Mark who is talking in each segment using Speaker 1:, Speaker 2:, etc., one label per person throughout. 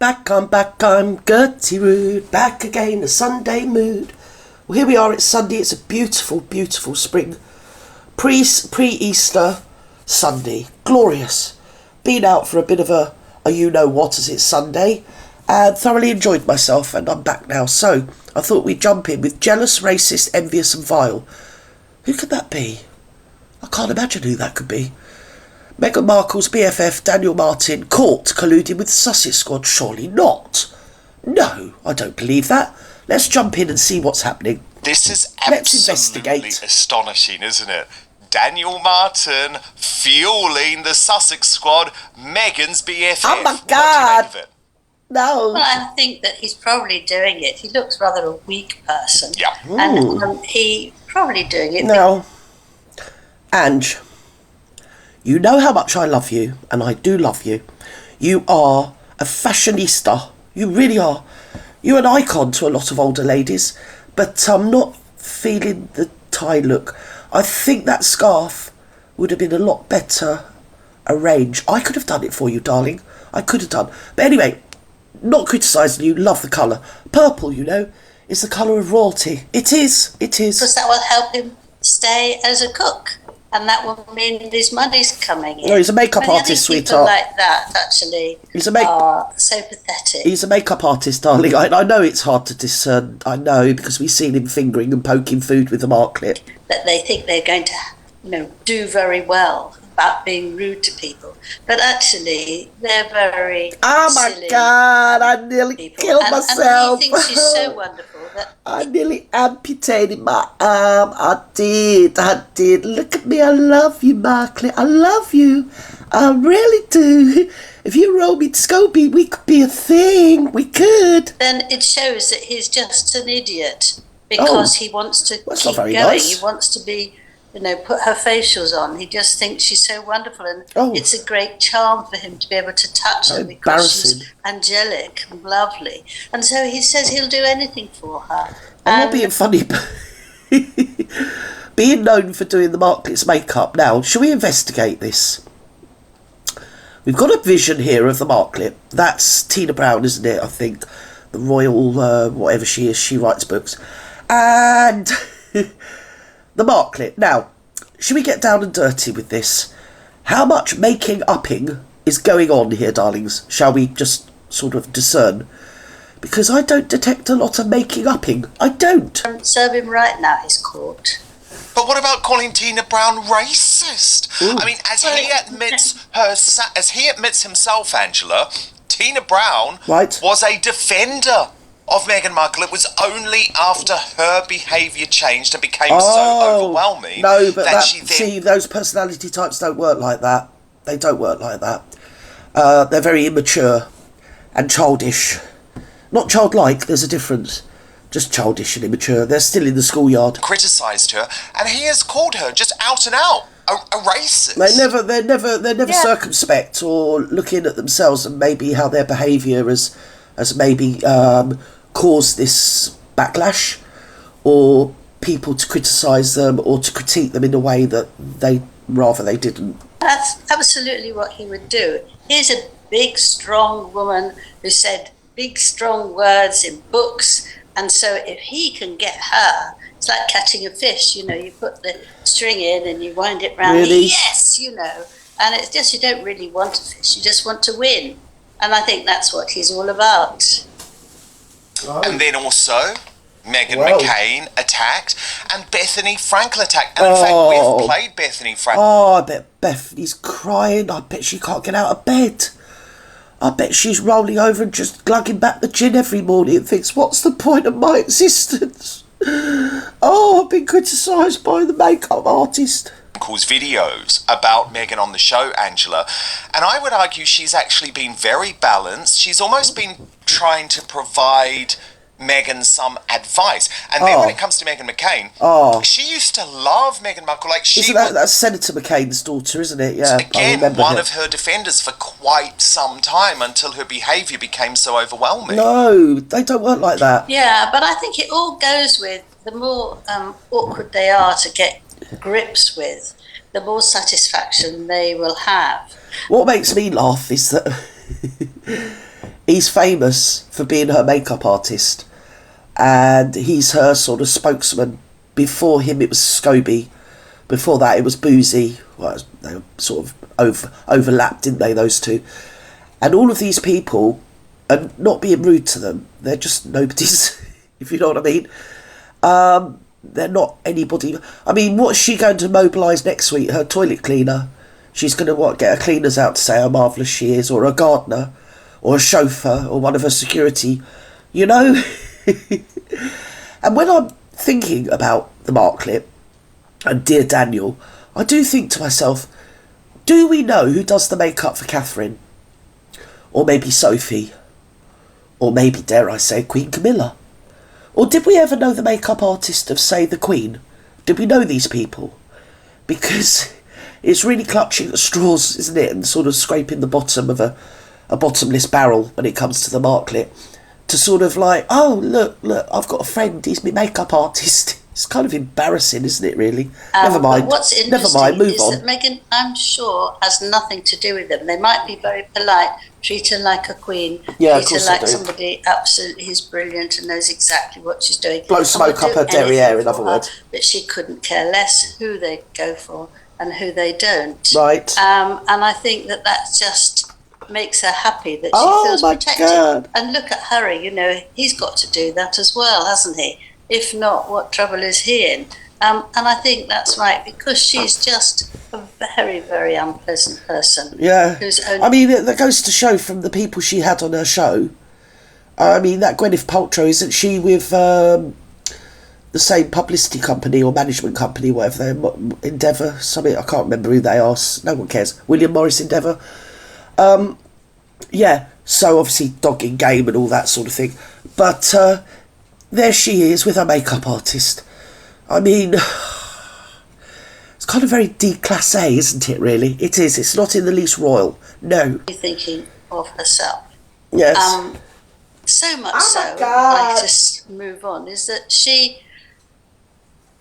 Speaker 1: back, I'm Gertie Rude, back again, a Sunday mood. Well, here we are, it's Sunday, it's a beautiful, beautiful spring, pre-Easter Sunday, glorious. Been out for a bit of a you-know-what as it's Sunday, and thoroughly enjoyed myself, and I'm back now. So, I thought we'd jump in with jealous, racist, envious and vile. Who could that be? I can't imagine who that could be. Meghan Markle's BFF Daniel Martin caught colluding with the Sussex squad? Surely not. No, I don't believe that. Let's jump in and see what's happening.
Speaker 2: This is
Speaker 1: Let's
Speaker 2: absolutely
Speaker 1: investigate.
Speaker 2: astonishing, isn't it? Daniel Martin fueling the Sussex squad, Meghan's BFF.
Speaker 1: Oh my
Speaker 2: What do you
Speaker 1: God.
Speaker 2: make of it?
Speaker 1: No.
Speaker 3: Well, I think that he's probably doing it. He looks rather a weak person.
Speaker 2: Yeah.
Speaker 3: And he probably doing it.
Speaker 1: Now, Ange, you know how much I love you, and I do love you. You are a fashionista. You really are. You're an icon to a lot of older ladies, but I'm not feeling the tie look. I think that scarf would have been a lot better arranged. I could have done it for you, darling. I could have done. But anyway, not criticising you, love the colour. Purple, you know, is the colour of royalty. It is.
Speaker 3: Because that will help him stay as a cook. And that will mean his money's coming in.
Speaker 1: No, he's a makeup
Speaker 3: Many
Speaker 1: artist,
Speaker 3: other people
Speaker 1: sweetheart.
Speaker 3: like that, actually, are so pathetic.
Speaker 1: He's a makeup artist, darling. I know it's hard to discern. I know, because we've seen him fingering and poking food with a marklet.
Speaker 3: That they think they're going to, do very well about being rude to people. But actually, they're very
Speaker 1: Oh my
Speaker 3: silly
Speaker 1: God, I nearly
Speaker 3: people.
Speaker 1: killed
Speaker 3: And
Speaker 1: myself.
Speaker 3: he thinks she's so wonderful that
Speaker 1: I nearly amputated my arm. I did. Look at me. I love you, Marklet. I love you. I really do. If you roll me to Scobie, we could be a thing. We could.
Speaker 3: then it shows that he's just an idiot because he wants to
Speaker 1: That's
Speaker 3: keep
Speaker 1: not very
Speaker 3: going.
Speaker 1: nice.
Speaker 3: He wants to be, put her facials on. He just thinks she's so wonderful, and it's a great charm for him to be able to touch her because she's angelic and lovely. And so he says he'll do anything for her.
Speaker 1: I'm not being funny, but being known for doing the Marklet's makeup. Now, shall we investigate this? We've got a vision here of the Marklet. That's Tina Brown, isn't it? I think the royal, whatever she is, she writes books. And the Marklet. Now, should we get down and dirty with this? How much making-upping is going on here, darlings? Shall we just sort of discern? Because I don't detect a lot of making-upping. I don't.
Speaker 3: Serve him right now, he's caught.
Speaker 2: But what about calling Tina Brown racist?
Speaker 1: Ooh.
Speaker 2: I mean, as he admits himself, Angela, Tina Brown was a defender of Meghan Markle. It was only after her behaviour changed and became so overwhelming.
Speaker 1: No, but
Speaker 2: that she then...
Speaker 1: see, those personality types don't work like that. They don't work like that. They're very immature and childish. Not childlike, there's a difference. Just childish and immature. They're still in the schoolyard.
Speaker 2: Criticised her, and he has called her just out and out a racist.
Speaker 1: They're never circumspect or looking at themselves and maybe how their behaviour has maybe caused this backlash, or people to criticise them or to critique them in a way that they didn't.
Speaker 3: That's absolutely what he would do. He's a big, strong woman who said big, strong words in books. And so if he can get her, it's like catching a fish, you put the string in and you wind it round.
Speaker 1: Really?
Speaker 3: Yes, and it's just, you don't really want a fish, you just want to win. And I think that's what he's all about.
Speaker 1: Oh.
Speaker 2: And then also, Meghan McCain attacked and Bethany Frankel attacked. And in fact, we've played Bethany Frankel.
Speaker 1: Oh, I bet Bethany's crying. I bet she can't get out of bed. I bet she's rolling over and just glugging back the gin every morning and thinks, what's the point of my existence? Oh, I've been criticised by the makeup artist.
Speaker 2: Videos about Meghan on the show, Angela, and I would argue she's actually been very balanced. She's almost been trying to provide Meghan some advice. And then when it comes to Meghan McCain, she used to love Meghan Markle.
Speaker 1: That's Senator McCain's daughter, isn't it? Yeah.
Speaker 2: Again, one of her defenders for quite some time until her behaviour became so overwhelming.
Speaker 1: No, they don't work like that.
Speaker 3: Yeah, but I think it all goes with the more awkward they are to get grips with, the more satisfaction they will have.
Speaker 1: What makes me laugh is that he's famous for being her makeup artist, and he's her sort of spokesman. Before him, it was Scobie. Before that, it was Boozy. Well, they were sort of overlapped, didn't they, those two? And all of these people, and not being rude to them, they're just nobodies, if you know what I mean. They're not anybody. I mean, what's she going to mobilise next week? Her toilet cleaner? She's going to, get her cleaners out to say how marvellous she is, or a gardener, or a chauffeur, or one of her security, you know? And when I'm thinking about the Marklet and Dear Daniel, I do think to myself, do we know who does the makeup for Catherine? Or maybe Sophie? Or maybe, dare I say, Queen Camilla? Or did we ever know the makeup artist of, say, the Queen? Did we know these people? Because it's really clutching at straws, isn't it? And sort of scraping the bottom of a bottomless barrel when it comes to the Marklet. To sort of like, oh, look, I've got a friend, he's my makeup artist. It's kind of embarrassing, isn't it, really? Never mind.
Speaker 3: What's interesting
Speaker 1: move
Speaker 3: is
Speaker 1: on.
Speaker 3: that Meghan, I'm sure, has nothing to do with them. They might be very polite, treat her like a queen,
Speaker 1: Yeah,
Speaker 3: treat her like somebody absolutely who's brilliant and knows exactly what she's doing.
Speaker 1: Blow smoke up her derriere, in other words.
Speaker 3: But she couldn't care less who they go for and who they don't.
Speaker 1: Right.
Speaker 3: And I think that just makes her happy that she feels protected.
Speaker 1: God.
Speaker 3: And look at Harry, you know, he's got to do that as well, hasn't he? If not, what trouble is he in? And I think that's right, because she's just a very, very unpleasant person.
Speaker 1: Yeah.
Speaker 3: I
Speaker 1: mean, that goes to show from the people she had on her show. I mean, that Gwyneth Paltrow, isn't she with the same publicity company or management company, whatever they're, Endeavour, something, I can't remember who they are, no one cares, William Morris Endeavour. Yeah, so obviously dogging game and all that sort of thing. But there she is with her makeup artist. I mean, it's kind of very déclassé, isn't it, really? It is. It's not in the least royal. No.
Speaker 3: Thinking of herself.
Speaker 1: Yes.
Speaker 3: So much so, I'd like to move on, is that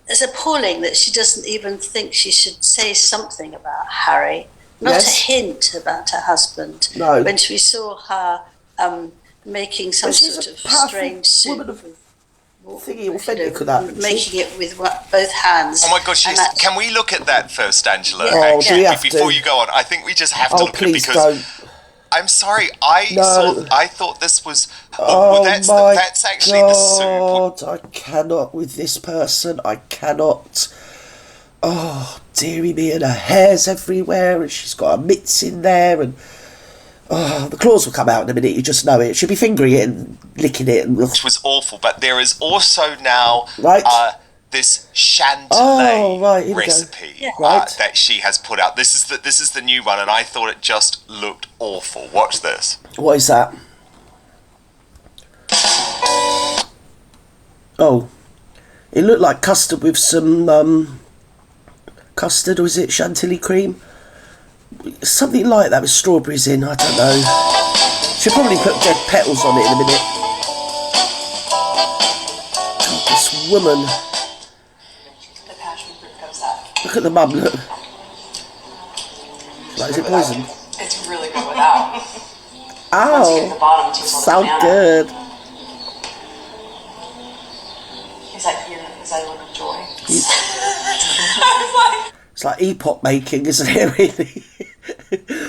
Speaker 3: it's appalling that she doesn't even think she should say something about Harry. Not a hint about her husband.
Speaker 1: No.
Speaker 3: When we saw her making some sort of strange soup. Making it with both hands.
Speaker 2: Oh my gosh, can we look at that first, Angela?
Speaker 1: Oh, do we have
Speaker 2: before
Speaker 1: to?
Speaker 2: you go on, I think we just have to look at it because
Speaker 1: don't.
Speaker 2: I'm sorry, I thought this was that's actually the soup.
Speaker 1: I cannot with this person. I cannot. Oh, dearie me, and her hair's everywhere, and she's got her mitts in there, and the claws will come out in a minute, you just know it. She'll be fingering it and licking it. Which
Speaker 2: was awful, but there is also now this chantilly recipe that she has put out. This is the new one, and I thought it just looked awful. Watch this.
Speaker 1: What is that? Oh, it looked like custard with some custard, or is it chantilly cream? Something like that with strawberries in, I don't know. She'll probably put dead petals on it in a minute. God, this woman. Look at the mum, look. Like, is it poison?
Speaker 4: It's really good without.
Speaker 1: Ow! So good.
Speaker 4: Is that a look of joy?
Speaker 1: It's like epoch making, isn't it, really?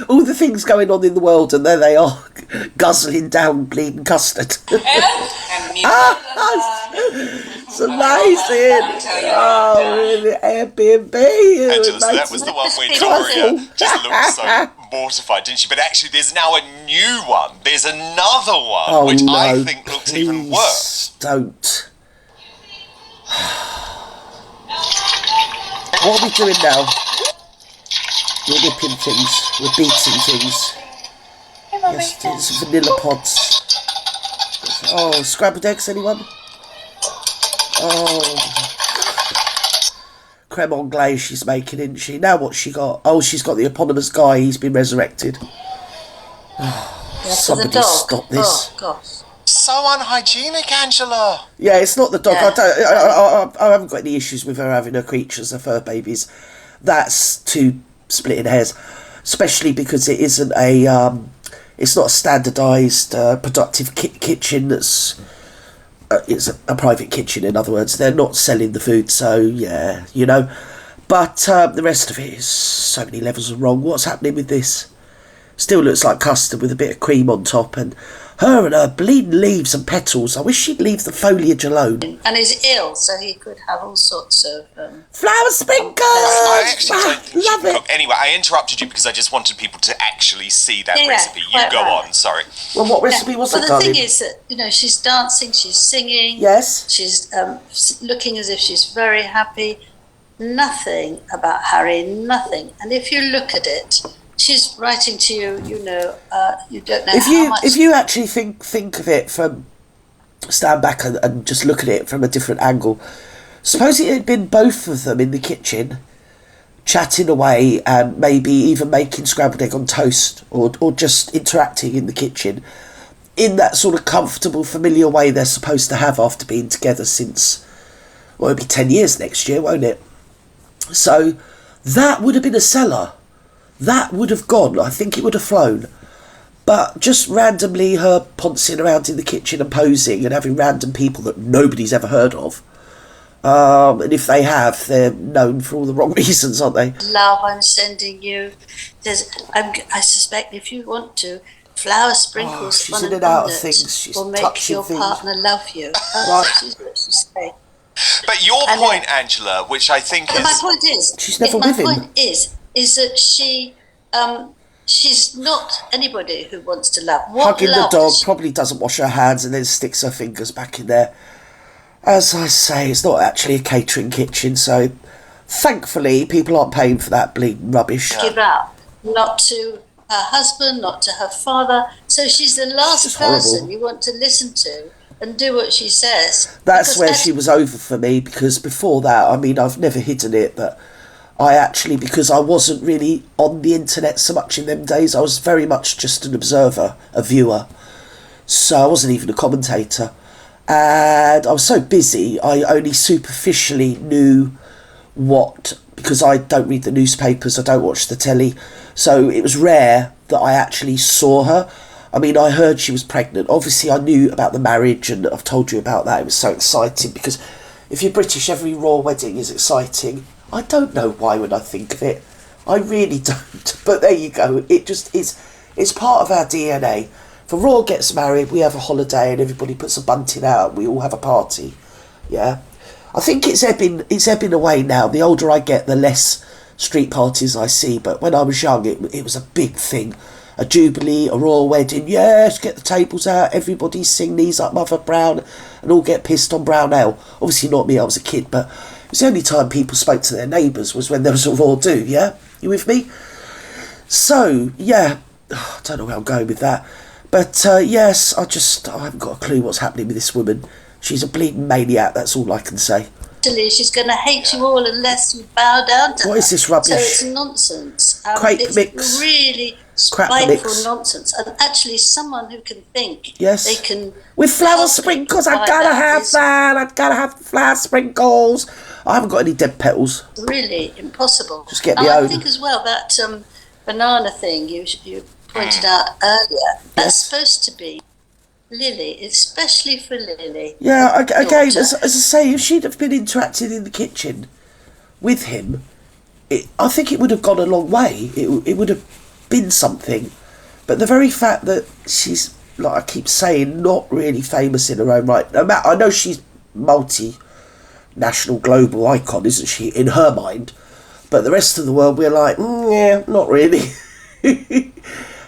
Speaker 1: All the things going on in the world, and there they are, guzzling down bleeding custard. It's amazing. Oh, really? Airbnb.
Speaker 2: Angela, so that was the one where Doria just looked so mortified, didn't she? But actually, there's now a new one. There's another one, which I think looks even worse.
Speaker 1: Don't. What are we doing now? We're whipping things. We're beating things. Yes, it's vanilla pods. Oh, scrambled eggs, anyone? Oh. Creme anglaise she's making, isn't she? Now what's she got? Oh, she's got the eponymous guy. He's been resurrected. Somebody stop this.
Speaker 3: Oh, gosh.
Speaker 2: So unhygienic, Angela.
Speaker 1: Yeah, it's not the dog.
Speaker 3: Yeah.
Speaker 1: I haven't got any issues with her having her creatures, her fur babies. That's too splitting hairs, especially because it isn't It's not a standardised, productive kitchen that's... it's a private kitchen, in other words. They're not selling the food, so, yeah, you know. But the rest of it is so many levels of wrong. What's happening with this? Still looks like custard with a bit of cream on top, and her and her bleeding leaves and petals. I wish she'd leave the foliage alone.
Speaker 3: And he's ill, so he could have all sorts of...
Speaker 1: flower sprinkles!
Speaker 2: I actually don't think
Speaker 1: love
Speaker 2: she can
Speaker 1: it.
Speaker 2: cook. Anyway, I interrupted you because I just wanted people to actually see that recipe. You go on, sorry.
Speaker 1: Well, what recipe was it,
Speaker 3: But the
Speaker 1: darling?
Speaker 3: thing is that, you know, she's dancing, she's singing.
Speaker 1: Yes.
Speaker 3: She's looking as if she's very happy. Nothing about Harry, nothing. And if you look at it, she's writing to you, you know, you don't know how much...
Speaker 1: If you actually think of it from... stand back and just look at it from a different angle. Suppose it had been both of them in the kitchen, chatting away and maybe even making scrambled egg on toast or just interacting in the kitchen in that sort of comfortable, familiar way they're supposed to have after being together since, well, it'll be 10 years next year, won't it? So that would have been a seller. That would have gone. I think it would have flown. But just randomly her poncing around in the kitchen and posing and having random people that nobody's ever heard of. And if they have, they're known for all the wrong reasons, aren't they?
Speaker 3: Love, I'm sending you. I suspect if you want to, flower sprinkles
Speaker 1: she's
Speaker 3: on
Speaker 1: in
Speaker 3: an
Speaker 1: and out of
Speaker 3: omelette
Speaker 1: things. She's
Speaker 3: will make
Speaker 1: touching
Speaker 3: your
Speaker 1: things.
Speaker 3: partner love you.
Speaker 1: Right.
Speaker 3: She's what she say.
Speaker 2: But your point, Angela, which I think
Speaker 3: But
Speaker 2: is...
Speaker 3: my point is,
Speaker 1: She's never with him.
Speaker 3: My point is that she, she's not anybody who wants to love. What
Speaker 1: Hugging the
Speaker 3: love
Speaker 1: dog,
Speaker 3: does she-
Speaker 1: probably doesn't wash her hands and then sticks her fingers back in there. As I say, it's not actually a catering kitchen, so thankfully people aren't paying for that bleeding rubbish.
Speaker 3: give up? Not to her husband, not to her father. So she's the last
Speaker 1: just horrible.
Speaker 3: person you want to listen to and do what she says.
Speaker 1: That's
Speaker 3: Because
Speaker 1: where she was over for me, because before that, I mean, I've never hidden it, but I actually, because I wasn't really on the internet so much in them days, I was very much just an observer, a viewer. So I wasn't even a commentator. And I was so busy, I only superficially knew what, because I don't read the newspapers, I don't watch the telly, so it was rare that I actually saw her. I mean, I heard she was pregnant. Obviously, I knew about the marriage, and I've told you about that. It was so exciting, because if you're British, every royal wedding is exciting. I don't know why when I think of it. I really don't. But there you go. It just is. It's part of our DNA. If a royal gets married, we have a holiday, and everybody puts a bunting out, and we all have a party. Yeah? I think it's ebbing away now. The older I get, the less street parties I see. But when I was young, it was a big thing. A jubilee, a royal wedding, yes, get the tables out, everybody sing Knees Up Mother Brown, and all get pissed on brown ale. Obviously not me, I was a kid, but it was the only time people spoke to their neighbours was when there was a royal do, yeah? You with me? So, yeah, I don't know where I'm going with that. But, yes, I haven't got a clue what's happening with this woman. She's a bleeding maniac, that's all I can say.
Speaker 3: She's going to hate you all unless you bow down to her.
Speaker 1: What is this rubbish?
Speaker 3: So it's nonsense.
Speaker 1: Crepe
Speaker 3: it's
Speaker 1: mix.
Speaker 3: really
Speaker 1: Crap
Speaker 3: spiteful
Speaker 1: mix.
Speaker 3: nonsense. And actually, someone who can think,
Speaker 1: Yes.
Speaker 3: they can...
Speaker 1: With flower
Speaker 3: help
Speaker 1: sprinkles,
Speaker 3: people
Speaker 1: I've
Speaker 3: buy
Speaker 1: got to have
Speaker 3: is
Speaker 1: that. I've got to have the flower sprinkles. I haven't got any dead petals.
Speaker 3: really impossible.
Speaker 1: Just get
Speaker 3: and
Speaker 1: me
Speaker 3: I
Speaker 1: own.
Speaker 3: think as well that banana thing you pointed out earlier, that's
Speaker 1: Yes.
Speaker 3: supposed to be Lily, especially for Lily.
Speaker 1: Yeah, again,
Speaker 3: daughter.
Speaker 1: as I say, if she'd have been interacting in the kitchen with him, I think it would have gone a long way. It would have been something. But the very fact that she's, like I keep saying, not really famous in her own right. No matter, I know she's multi-national global icon, isn't she, in her mind? But the rest of the world, we're like, yeah, not really.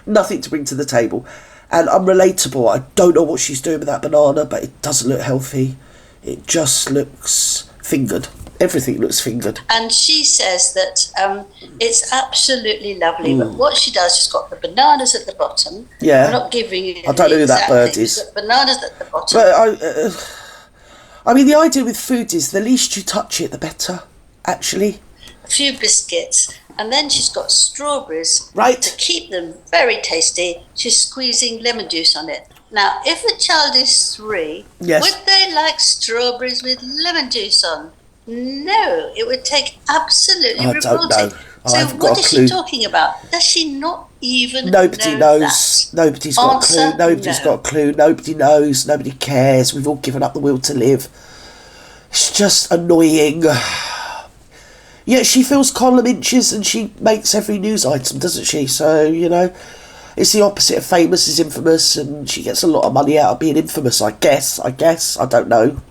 Speaker 1: Nothing to bring to the table. And unrelatable. I don't know what she's doing with that banana, but it doesn't look healthy. It just looks fingered. Everything looks fingered.
Speaker 3: And she says that it's absolutely lovely, but what she does, she's got the bananas at the bottom.
Speaker 1: Yeah.
Speaker 3: I'm not giving you
Speaker 1: I don't know who that
Speaker 3: exact
Speaker 1: bird
Speaker 3: thing,
Speaker 1: is.
Speaker 3: she's got bananas at the bottom.
Speaker 1: But I mean, the idea with food is the least you touch it, the better, actually.
Speaker 3: A few biscuits, and then she's got strawberries
Speaker 1: Right.
Speaker 3: to keep them very tasty. She's squeezing lemon juice on it. Now, if the child is 3,
Speaker 1: Yes.
Speaker 3: would they like strawberries with lemon juice on? No, it would take absolutely
Speaker 1: I don't
Speaker 3: revolting.
Speaker 1: know.
Speaker 3: So
Speaker 1: I've
Speaker 3: what
Speaker 1: got a
Speaker 3: is
Speaker 1: clue.
Speaker 3: she talking about? Does she not even
Speaker 1: Nobody
Speaker 3: know
Speaker 1: knows.
Speaker 3: that?
Speaker 1: Nobody's got a
Speaker 3: Answer,
Speaker 1: clue. Nobody's
Speaker 3: no.
Speaker 1: got a clue. Nobody knows. Nobody cares. We've all given up the will to live. It's just annoying. Yeah, she fills column inches and she makes every news item, doesn't she? So, you know, it's the opposite of famous is infamous, and she gets a lot of money out of being infamous, I guess. I don't know.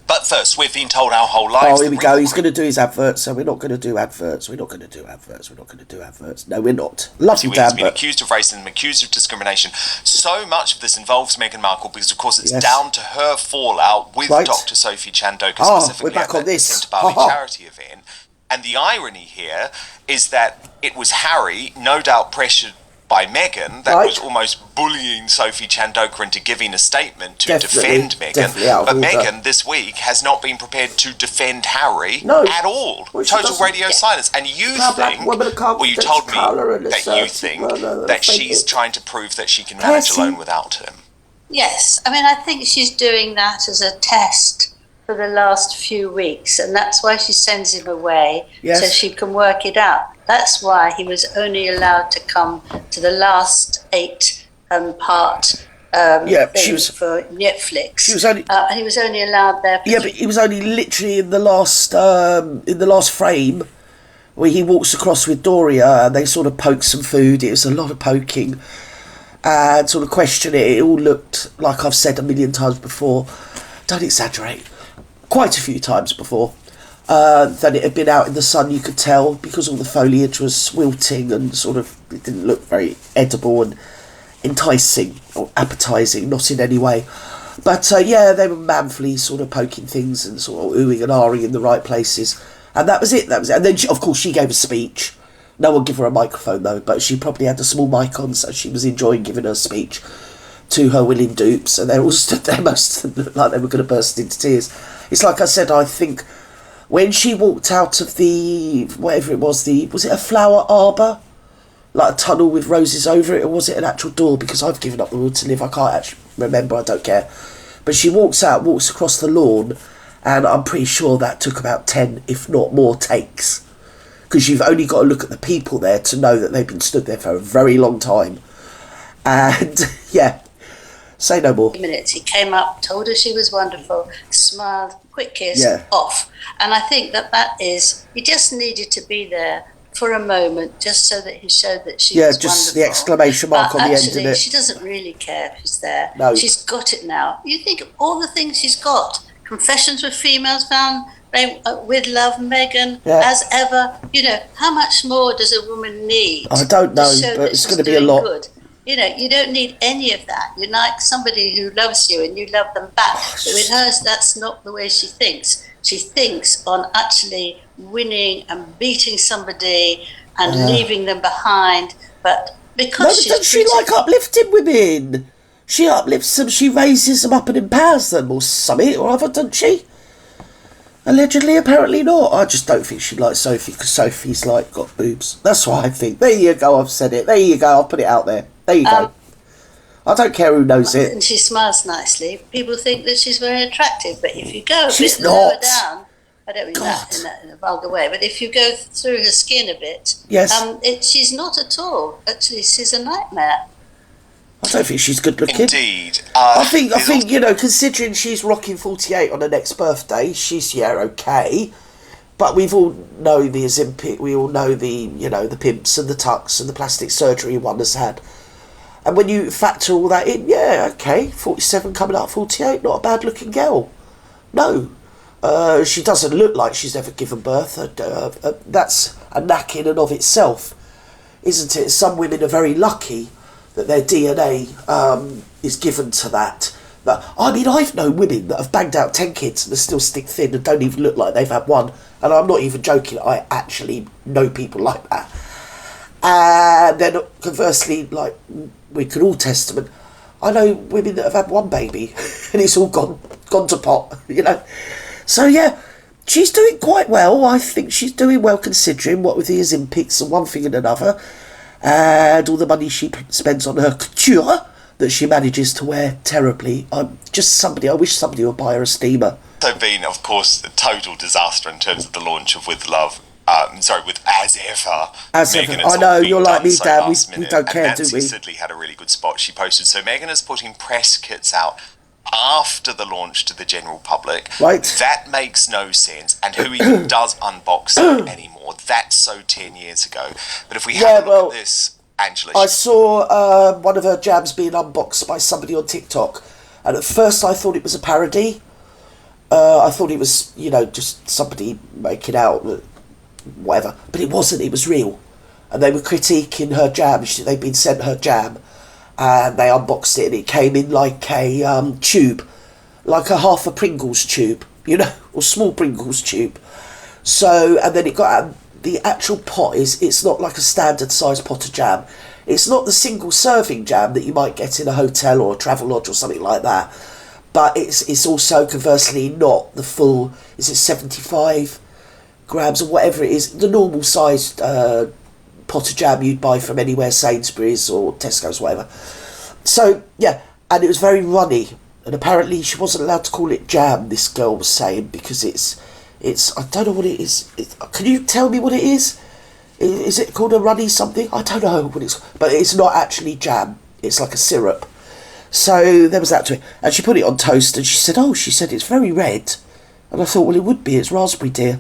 Speaker 2: But first, we've been told our whole lives...
Speaker 1: Oh, here we go. He's going to do his adverts, so we're not going to do adverts. We're not going to do adverts. We're not going to do adverts. No, we're not. Love you, Dan,
Speaker 2: He's been accused of racism, accused of discrimination. So much of this involves Meghan Markle because, of course, it's down to her fallout with Dr. Sophie Chandoka, specifically
Speaker 1: we're back on this.
Speaker 2: the Centre Bali charity event. And the irony here is that it was Harry, no doubt pressured by Meghan, that was almost bullying Sophie Chandoka into giving a statement to defend Meghan. But Meghan this week has not been prepared to defend Harry at all. Well, total radio silence. And you think, well, you told me that you think that she's trying to prove that she can manage alone without him.
Speaker 3: Yes, I mean, I think she's doing that as a test for the last few weeks, and that's why she sends him away, so she can work it out. That's why he was only allowed to come to the last 8-part thing for Netflix.
Speaker 1: She was only,
Speaker 3: he was only allowed there.
Speaker 1: But he was only literally in the last frame where he walks across with Doria, and they sort of poke some food. It was a lot of poking and sort of question it. It all looked like I've said a million times before. Don't exaggerate. Quite a few times before. That it had been out in the sun, you could tell, because all the foliage was wilting and sort of, it didn't look very edible and enticing or appetising, not in any way. But they were manfully sort of poking things and sort of oohing and ahhing in the right places. And that was it. And then, of course, she gave a speech. No one gave her a microphone, though, but she probably had a small mic on, so she was enjoying giving her speech to her willing dupes, and they all stood there most like they were going to burst into tears. It's like I said, I think when she walked out of the, whatever it was it a flower arbour? Like a tunnel with roses over it, or was it an actual door? Because I've given up the will to live, I can't actually remember, I don't care. But she walks across the lawn, and I'm pretty sure that took about 10, if not more, takes. Because you've only got to look at the people there to know that they've been stood there for a very long time. And, say no more.
Speaker 3: Minutes. He came up, told her she was wonderful, smiled, quick kiss, off. And I think that is, he just needed to be there for a moment, just so that he showed that she was
Speaker 1: just
Speaker 3: wonderful.
Speaker 1: The exclamation mark on the end of it.
Speaker 3: She doesn't really care if he's there.
Speaker 1: No.
Speaker 3: She's got it now. You think of all the things she's got. Confessions with Females Found, With Love, Meghan, As Ever. You know, how much more does a woman need?
Speaker 1: I don't know, but it's going to be a lot.
Speaker 3: Good? You know, you don't need any of that. You like somebody who loves you and you love them back. But with hers, that's not the way she thinks. She thinks on actually winning and beating somebody and leaving them behind. But because
Speaker 1: she like uplifting women? She uplifts them, she raises them up and empowers them or something or other, doesn't she? Allegedly, apparently not. I just don't think she likes Sophie because Sophie's like got boobs. That's what I think. There you go, I've said it. There you go, I'll put it out there. There you go. I don't care who knows it.
Speaker 3: And she smiles nicely. People think that she's very attractive, but if you go a bit lower down, I don't mean that in a vulgar way, but if you go through her skin a bit, she's not at all. Actually, she's a nightmare.
Speaker 1: I don't think she's good looking.
Speaker 2: Indeed.
Speaker 1: I think considering she's rocking 48 on her next birthday, she's okay. But we've all know the Ozempic, we all know the pimps and the tucks and the plastic surgery one has had. And when you factor all that in, 47 coming up 48, not a bad looking girl. No. She doesn't look like she's ever given birth. That's a knack in and of itself, isn't it? Some women are very lucky that their DNA is given to that. But, I mean, I've known women that have banged out 10 kids and are still stick thin and don't even look like they've had one. And I'm not even joking, I actually know people like that. And then conversely, like we could all testament, I know women that have had one baby and it's all gone to pot, So she's doing quite well. I think she's doing well considering what with the Ozempics and one thing and another, and all the money she spends on her couture that she manages to wear terribly. I wish somebody would buy her a steamer.
Speaker 2: So been, of course, a total disaster in terms of the launch of With Love. Sorry, with as ever.
Speaker 1: As
Speaker 2: Meghan,
Speaker 1: ever.
Speaker 2: it's
Speaker 1: I know,
Speaker 2: all been
Speaker 1: you're like
Speaker 2: done
Speaker 1: me,
Speaker 2: so
Speaker 1: Dan.
Speaker 2: last
Speaker 1: We
Speaker 2: minute.
Speaker 1: don't care,
Speaker 2: and
Speaker 1: do
Speaker 2: Nancy
Speaker 1: we?
Speaker 2: Sidley had a really good spot. She posted, so Meghan is putting press kits out after the launch to the general public.
Speaker 1: Right.
Speaker 2: That makes no sense. And who even does unboxing anymore? That's so 10 years ago. But if we have a look at this, Angela...
Speaker 1: I saw one of her jams being unboxed by somebody on TikTok. And at first I thought it was a parody. I thought it was, just somebody making out, whatever. But it wasn't, it was real. And they were critiquing her jam. They'd been sent her jam. And they unboxed it and it came in like a tube. Like a half a Pringles tube, or small Pringles tube. So, and then it got out, the actual pot it's not like a standard size pot of jam. It's not the single serving jam that you might get in a hotel or a travel lodge or something like that. But it's also conversely not the full, is it 75 grams or whatever it is, the normal sized pot of jam you'd buy from anywhere, Sainsbury's or Tesco's, whatever. So, yeah, and it was very runny. And apparently she wasn't allowed to call it jam, this girl was saying, because it's I don't know what it is. Can you tell me what it is? Is it called a runny something? I don't know what it's... But it's not actually jam. It's like a syrup. So there was that to it. And she put it on toast and she said, it's very red. And I thought, well, it would be. It's raspberry, dear.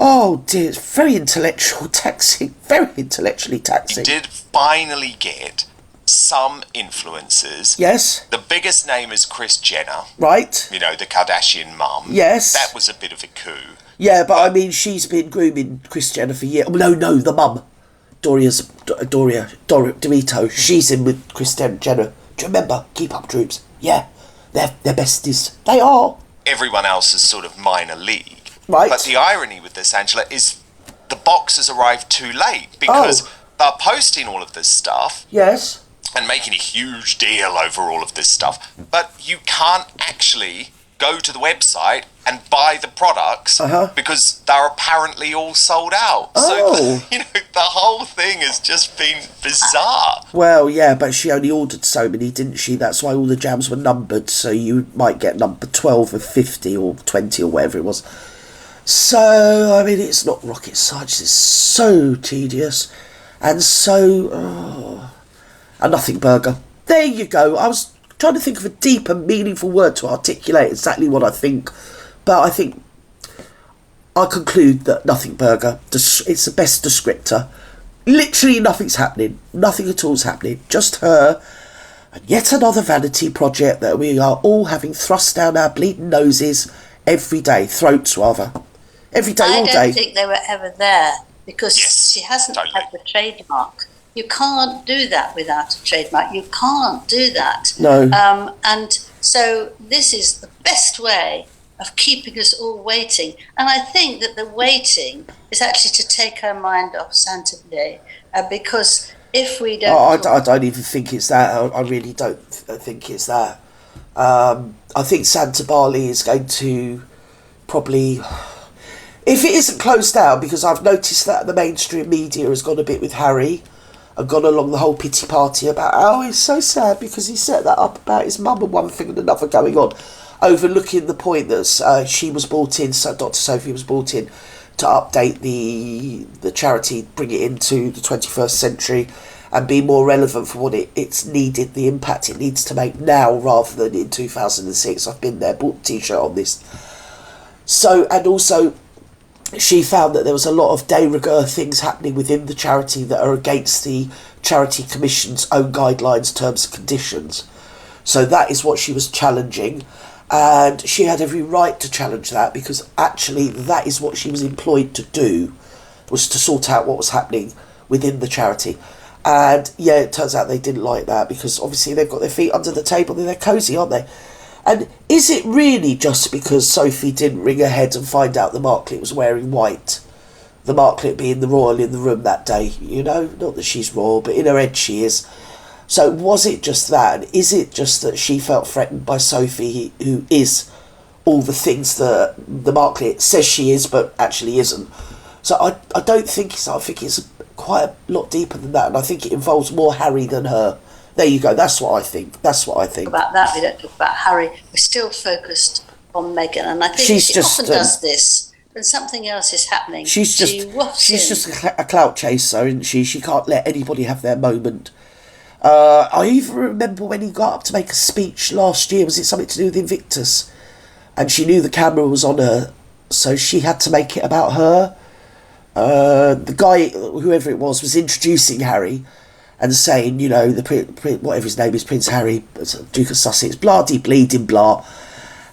Speaker 1: Oh, dear. It's very intellectually taxing.
Speaker 2: You did finally get some influencers.
Speaker 1: Yes.
Speaker 2: The biggest name is Kris Jenner.
Speaker 1: Right.
Speaker 2: The Kardashian mum.
Speaker 1: Yes.
Speaker 2: That was a bit of a coup.
Speaker 1: Yeah, but I mean, she's been grooming Kris Jenner for years. No, the mum. Doria Dorito. She's in with Kris Jenner. Do you remember? Keep Up Troops. Yeah. They're besties. They are.
Speaker 2: Everyone else is sort of minor league.
Speaker 1: Right.
Speaker 2: But the irony with this, Angela, is the box has arrived too late because they're posting all of this stuff.
Speaker 1: Yes.
Speaker 2: And making a huge deal over all of this stuff. But you can't actually go to the website and buy the products because they're apparently all sold out.
Speaker 1: Oh.
Speaker 2: So, the whole thing has just been bizarre.
Speaker 1: Well, yeah, but she only ordered so many, didn't she? That's why all the jams were numbered, so you might get number 12 of 50 or 20 or whatever it was. So, I mean, it's not rocket science. It's so tedious and so... A nothing burger. There you go. I was trying to think of a deep and meaningful word to articulate exactly what I think. But I think I conclude that nothing burger, it's the best descriptor. Literally nothing's happening. Nothing at all is happening. Just her and yet another vanity project that we are all having thrust down our bleeding noses every day. Throats, rather. Every day, all day.
Speaker 3: I don't think they were ever there because she hasn't
Speaker 2: totally.
Speaker 3: had the trademark. You can't do that without a trademark. You can't do that.
Speaker 1: No.
Speaker 3: And so this is the best way of keeping us all waiting. And I think that the waiting is actually to take our mind off Santa Day, because if we don't...
Speaker 1: I don't even think it's that. I really don't think it's that. I think Santa Bali is going to probably... If it isn't closed down, because I've noticed that the mainstream media has gone a bit with Harry... I've gone along the whole pity party about, it's so sad because he set that up about his mum and one thing and another going on, overlooking the point that she was brought in, so Dr. Sophie was brought in to update the charity, bring it into the 21st century and be more relevant for what it's needed, the impact it needs to make now rather than in 2006. I've been there, bought a t-shirt on this. So, and also... she found that there was a lot of de rigueur things happening within the charity that are against the Charity Commission's own guidelines, terms and conditions. So that is what she was challenging. And she had every right to challenge that because actually that is what she was employed to do, was to sort out what was happening within the charity. And yeah, it turns out they didn't like that because obviously they've got their feet under the table and they're cosy, aren't they? And is it really just because Sophie didn't ring ahead and find out the Marklet was wearing white? The Marklet being the royal in the room that day, Not that she's royal, but in her head she is. So was it just that? And is it just that she felt threatened by Sophie, who is all the things that the Marklet says she is, but actually isn't? So I don't think it's... I think it's quite a lot deeper than that. And I think it involves more Harry than her. There you go. That's what I think.
Speaker 3: About that, we don't talk about Harry. We're still focused on Meghan, and I think she often does this. and something else is happening.
Speaker 1: She's just a clout chaser, isn't she? She can't let anybody have their moment. I even remember when he got up to make a speech last year, was it something to do with Invictus? And she knew the camera was on her, so she had to make it about her. The guy, whoever it was introducing Harry and saying, you know, whatever his name is, Prince Harry, Duke of Sussex, blah-de-bleeding blah.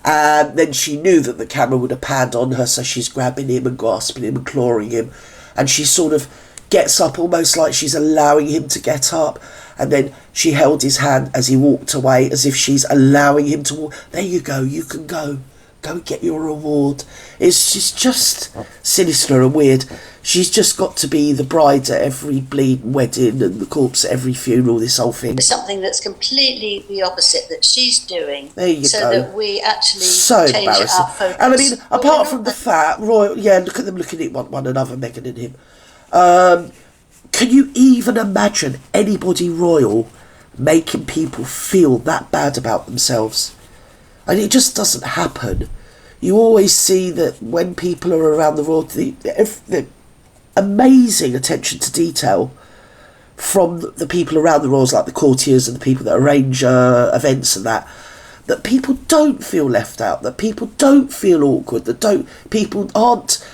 Speaker 1: And then she knew that the camera would have panned on her, so she's grabbing him and grasping him and clawing him. And she sort of gets up almost like she's allowing him to get up. And then she held his hand as he walked away, as if she's allowing him to walk. There you go, you can go. Go get your reward. She's just sinister and weird. She's just got to be the bride at every bleeding wedding and the corpse at every funeral, this whole thing.
Speaker 3: It's something that's completely the opposite that she's doing.
Speaker 1: There you
Speaker 3: so
Speaker 1: go.
Speaker 3: So that we actually
Speaker 1: so
Speaker 3: change
Speaker 1: embarrassing.
Speaker 3: our focus.
Speaker 1: And I mean, apart from the fact, Royal, yeah, look at them looking at one another, Meghan and him. Can you even imagine anybody royal making people feel that bad about themselves? And it just doesn't happen. You always see that when people are around the royalty, the amazing attention to detail from the people around the royals, like the courtiers and the people that arrange events and that people don't feel left out, that people don't feel awkward, people aren't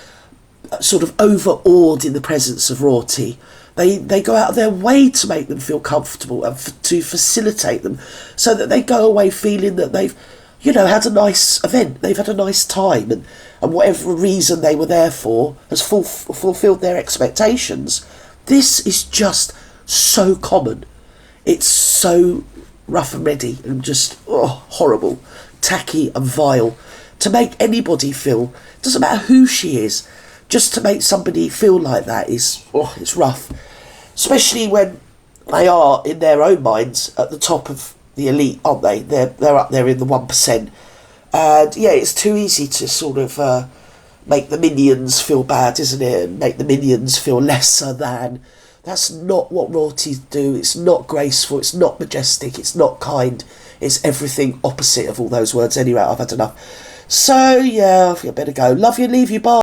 Speaker 1: sort of overawed in the presence of royalty. They go out of their way to make them feel comfortable and to facilitate them, so that they go away feeling that they've, you know, had a nice event, they've had a nice time, and whatever reason they were there for has fulfilled their expectations. This is just so common. It's so rough and ready and just horrible, tacky and vile. To make anybody feel, doesn't matter who she is, just to make somebody feel like that is, it's rough. Especially when they are, in their own minds, at the top of the elite, aren't they? They're up there in the 1%. And yeah, it's too easy to sort of make the minions feel bad, isn't it? And make the minions feel lesser than. That's not what royalties do. It's not graceful, it's not majestic, it's not kind. It's everything opposite of all those words. Anyway, I've had enough. So yeah, I think I better go. Love you, leave you, bye.